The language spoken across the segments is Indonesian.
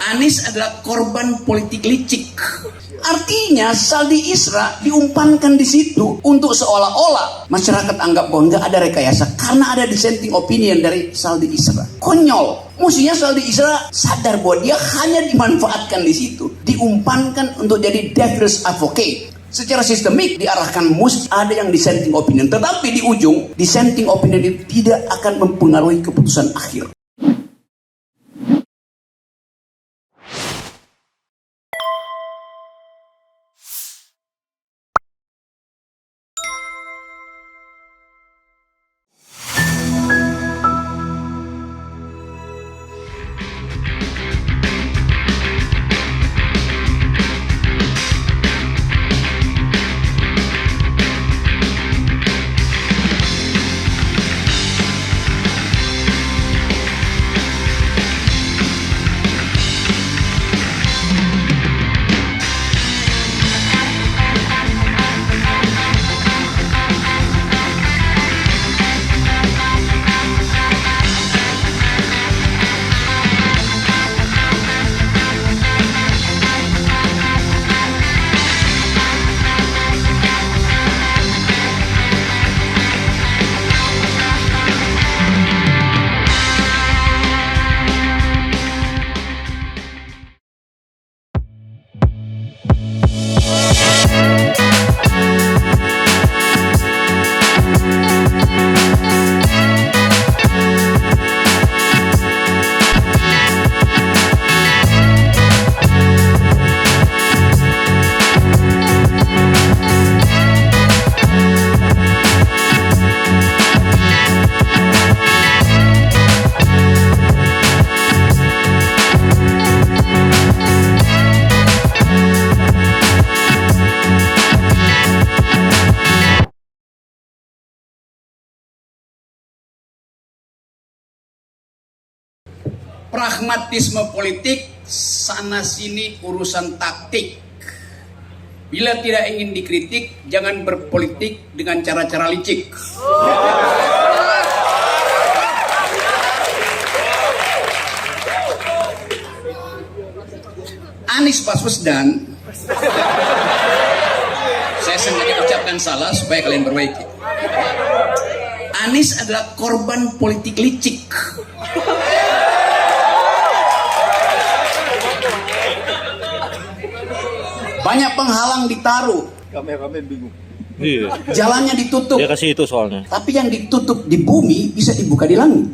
Anies adalah korban politik licik. Artinya Saldi Isra diumpankan di situ untuk seolah-olah masyarakat anggap bahwa nggak ada rekayasa karena ada dissenting opinion dari Saldi Isra. Konyol. Mestinya Saldi Isra sadar bahwa dia hanya dimanfaatkan di situ, diumpankan untuk jadi devil's advocate. Secara sistemik diarahkan mesti ada yang dissenting opinion, tetapi di ujung dissenting opinion itu tidak akan mempengaruhi keputusan akhir. Pragmatisme politik sana sini urusan taktik. Bila tidak ingin dikritik, jangan berpolitik dengan cara-cara licik. Anies Baswedan, saya sengaja ucapkan salah supaya kalian perbaiki. Anies adalah korban politik licik. Banyak penghalang ditaruh. Kameramen bingung. Iya. Jalannya ditutup. Dia kasih itu soalnya. Tapi yang ditutup di bumi bisa dibuka di langit.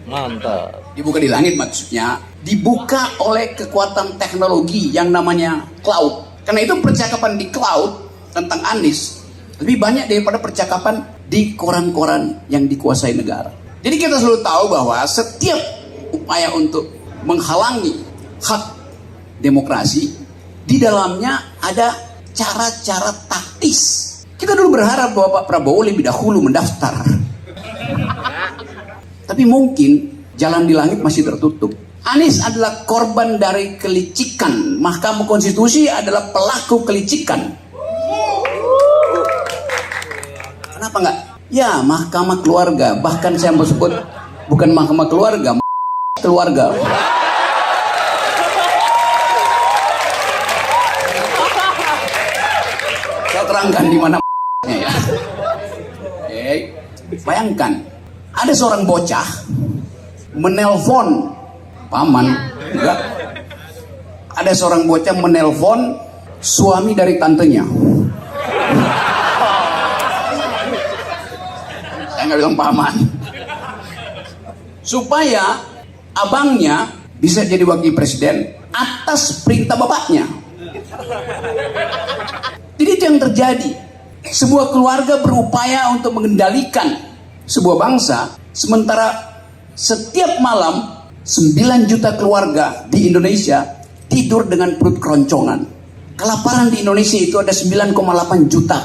Mantap. Dibuka di langit maksudnya dibuka oleh kekuatan teknologi yang namanya cloud. Karena itu percakapan di cloud tentang Anies lebih banyak daripada percakapan di koran-koran yang dikuasai negara. Jadi kita selalu tahu bahwa setiap upaya untuk menghalangi hak demokrasi di dalamnya ada cara-cara taktis. Kita dulu berharap bahwa Pak Prabowo lebih dahulu mendaftar, tapi mungkin jalan di langit masih tertutup. Anies adalah korban dari kelicikan. Mahkamah Konstitusi adalah pelaku kelicikan. Kenapa enggak? Ya, Mahkamah Keluarga. Bahkan saya mau sebut bukan Mahkamah Keluarga, keluarga. Saya terangkan di mana ya. Bayangkan, ada seorang bocah menelpon paman, enggak? Ada seorang bocah menelpon suami dari tantenya. Saya nggak bilang paman. Supaya abangnya bisa jadi wakil presiden atas perintah bapaknya. Jadi itu yang terjadi. Sebuah keluarga berupaya untuk mengendalikan sebuah bangsa, sementara setiap malam 9 juta keluarga di Indonesia tidur dengan perut keroncongan. Kelaparan di Indonesia itu ada 9,8 juta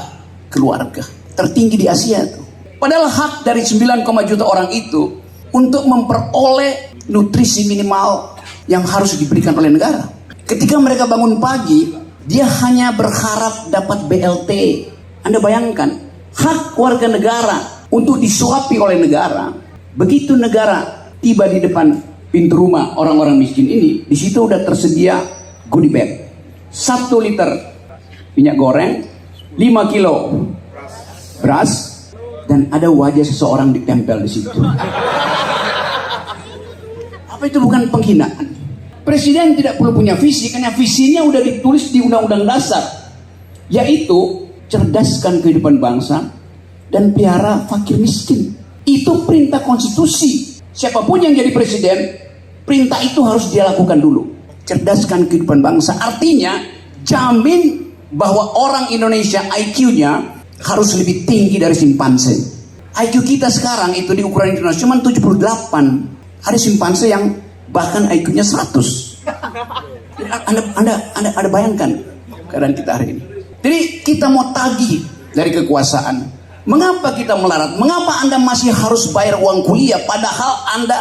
keluarga, tertinggi di Asia itu. Padahal hak dari 9, juta orang itu untuk memperoleh nutrisi minimal yang harus diberikan oleh negara. Ketika mereka bangun pagi, dia hanya berharap dapat BLT. Anda bayangkan, hak warga negara untuk disuapi oleh negara. Begitu negara tiba di depan pintu rumah orang-orang miskin ini, di situ udah tersedia goodie bag. 1 liter minyak goreng, 5 kilo beras, dan ada wajah seseorang ditempel di situ. Apa itu bukan penghinaan? Presiden tidak perlu punya visi, karena visinya udah ditulis di Undang-Undang Dasar, yaitu cerdaskan kehidupan bangsa dan pelihara fakir miskin. Itu perintah konstitusi. Siapapun yang jadi presiden, perintah itu harus dia lakukan dulu. Cerdaskan kehidupan bangsa, artinya jamin bahwa orang Indonesia IQ-nya harus lebih tinggi dari simpanse. IQ kita sekarang itu di ukuran internasional cuma 78. Ada simpanse yang bahkan IQ-nya 100. Anda bayangkan keadaan kita hari ini. Jadi kita mau tagih dari kekuasaan. Mengapa kita melarat? Mengapa Anda masih harus bayar uang kuliah padahal Anda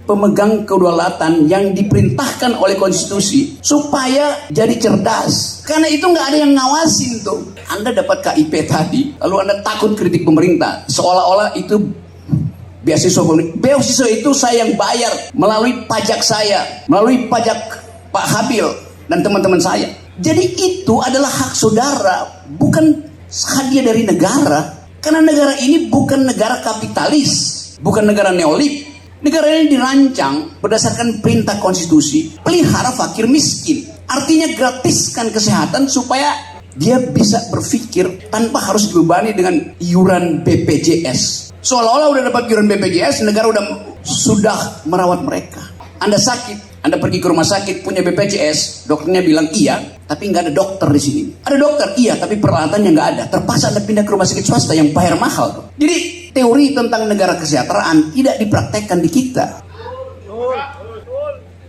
pemegang kedaulatan yang diperintahkan oleh konstitusi supaya jadi cerdas? Karena itu nggak ada yang ngawasin tuh. Anda dapat KIP tadi, lalu Anda takut kritik pemerintah, seolah-olah itu beasiswa pemerintah. Beasiswa itu saya yang bayar melalui pajak saya, melalui pajak Pak Habil dan teman-teman saya. Jadi itu adalah hak saudara, bukan hadiah dari negara. Karena negara ini bukan negara kapitalis, bukan negara neolib. Negara ini dirancang berdasarkan perintah konstitusi, pelihara fakir miskin. Artinya gratiskan kesehatan supaya dia bisa berpikir tanpa harus dibebani dengan iuran BPJS. Seolah-olah udah dapat iuran BPJS, negara sudah merawat mereka. Anda sakit, Anda pergi ke rumah sakit punya BPJS, dokternya bilang iya, tapi nggak ada dokter di sini. Ada dokter, iya, tapi peralatannya nggak ada. Terpaksa Anda pindah ke rumah sakit swasta yang bayar mahal. Jadi teori tentang negara kesejahteraan tidak dipraktekkan di kita.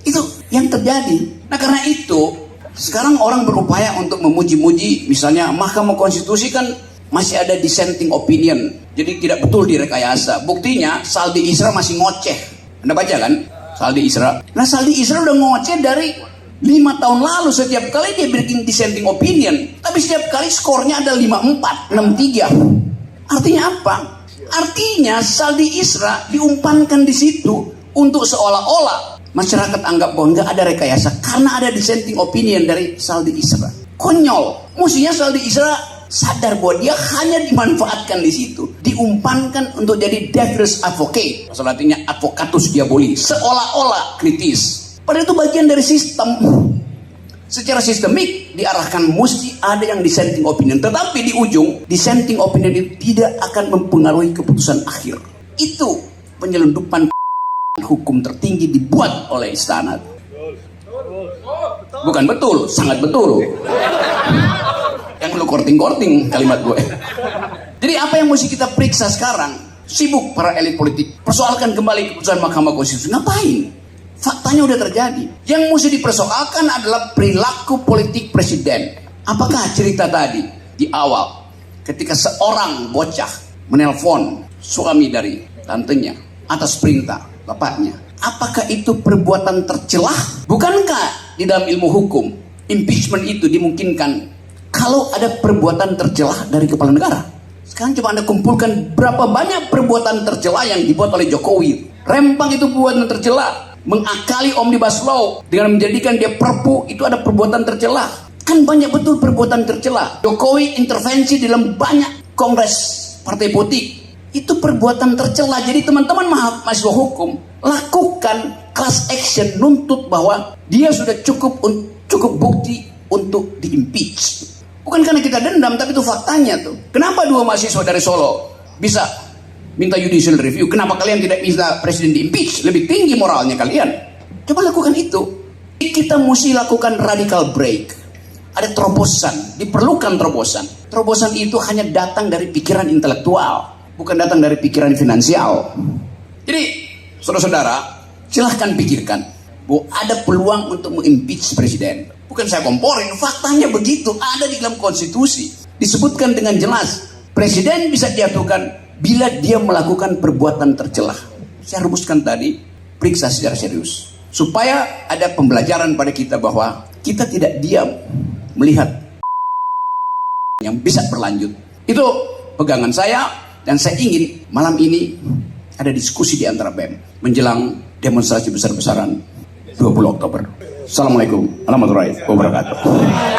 Itu yang terjadi. Nah karena itu sekarang orang berupaya untuk memuji-muji, misalnya Mahkamah Konstitusi kan masih ada dissenting opinion, jadi tidak betul direkayasa. Buktinya Saldi Isra masih ngoceh. Anda baca kan Saldi Isra? Nah Saldi Isra udah ngoceh dari 5 tahun lalu. Setiap kali dia bikin dissenting opinion, tapi setiap kali skornya ada 54, 63. Artinya apa? Artinya Saldi Isra diumpankan di situ untuk seolah-olah masyarakat anggap bahwa nggak ada rekayasa karena ada dissenting opinion dari Saldi Isra. Konyol. Mestinya Saldi Isra sadar bahwa dia hanya dimanfaatkan di situ, diumpankan untuk jadi devil's advocate, bahasa Latinnya advocatus diaboli, seolah-olah kritis. Padahal itu bagian dari sistem. Secara sistemik diarahkan mesti ada yang dissenting opinion, tetapi di ujung dissenting opinion itu tidak akan mempengaruhi keputusan akhir. Itu penyelundupan hukum tertinggi dibuat oleh istana. Bukan betul, sangat betul. Yang lu korting-korting kalimat gue. Jadi apa yang mesti kita periksa sekarang? Sibuk para elit politik persoalkan kembali keputusan Mahkamah Konstitusi. Ngapain? Faktanya udah terjadi. Yang mesti dipersoalkan adalah perilaku politik presiden. Apakah cerita tadi di awal ketika seorang bocah menelpon suami dari tantenya atas perintah bapaknya, apakah itu perbuatan tercelah? Bukankah di dalam ilmu hukum impeachment itu dimungkinkan kalau ada perbuatan tercelah dari kepala negara? Sekarang coba Anda kumpulkan berapa banyak perbuatan tercela yang dibuat oleh Jokowi. Rempang itu perbuatan tercela. Mengakali Omnibus Law dengan menjadikan dia perpu itu ada perbuatan tercela. Kan banyak betul perbuatan tercela. Jokowi intervensi dalam banyak kongres partai politik. Itu perbuatan tercela. Jadi teman-teman mahasiswa hukum lakukan class action, nuntut bahwa dia sudah cukup bukti untuk di-impeach. Bukan karena kita dendam, tapi itu faktanya tuh. Kenapa 2 mahasiswa dari Solo bisa minta judicial review? Kenapa kalian tidak minta presiden di-impeach? Lebih tinggi moralnya kalian. Coba lakukan itu. Kita mesti lakukan radical break. Ada terobosan, diperlukan terobosan. Terobosan itu hanya datang dari pikiran intelektual, bukan datang dari pikiran finansial. Jadi, saudara-saudara, silahkan pikirkan bahwa ada peluang untuk mengimpeach presiden. Bukan saya komporin, faktanya begitu, ada di dalam konstitusi. Disebutkan dengan jelas, presiden bisa dijatuhkan bila dia melakukan perbuatan tercelah. Saya rumuskan tadi, periksa secara serius. Supaya ada pembelajaran pada kita bahwa kita tidak diam melihat yang bisa berlanjut. Itu pegangan saya, dan saya ingin malam ini ada diskusi di antara BEM menjelang demonstrasi besar-besaran 20 Oktober. Assalamualaikum warahmatullahi wabarakatuh.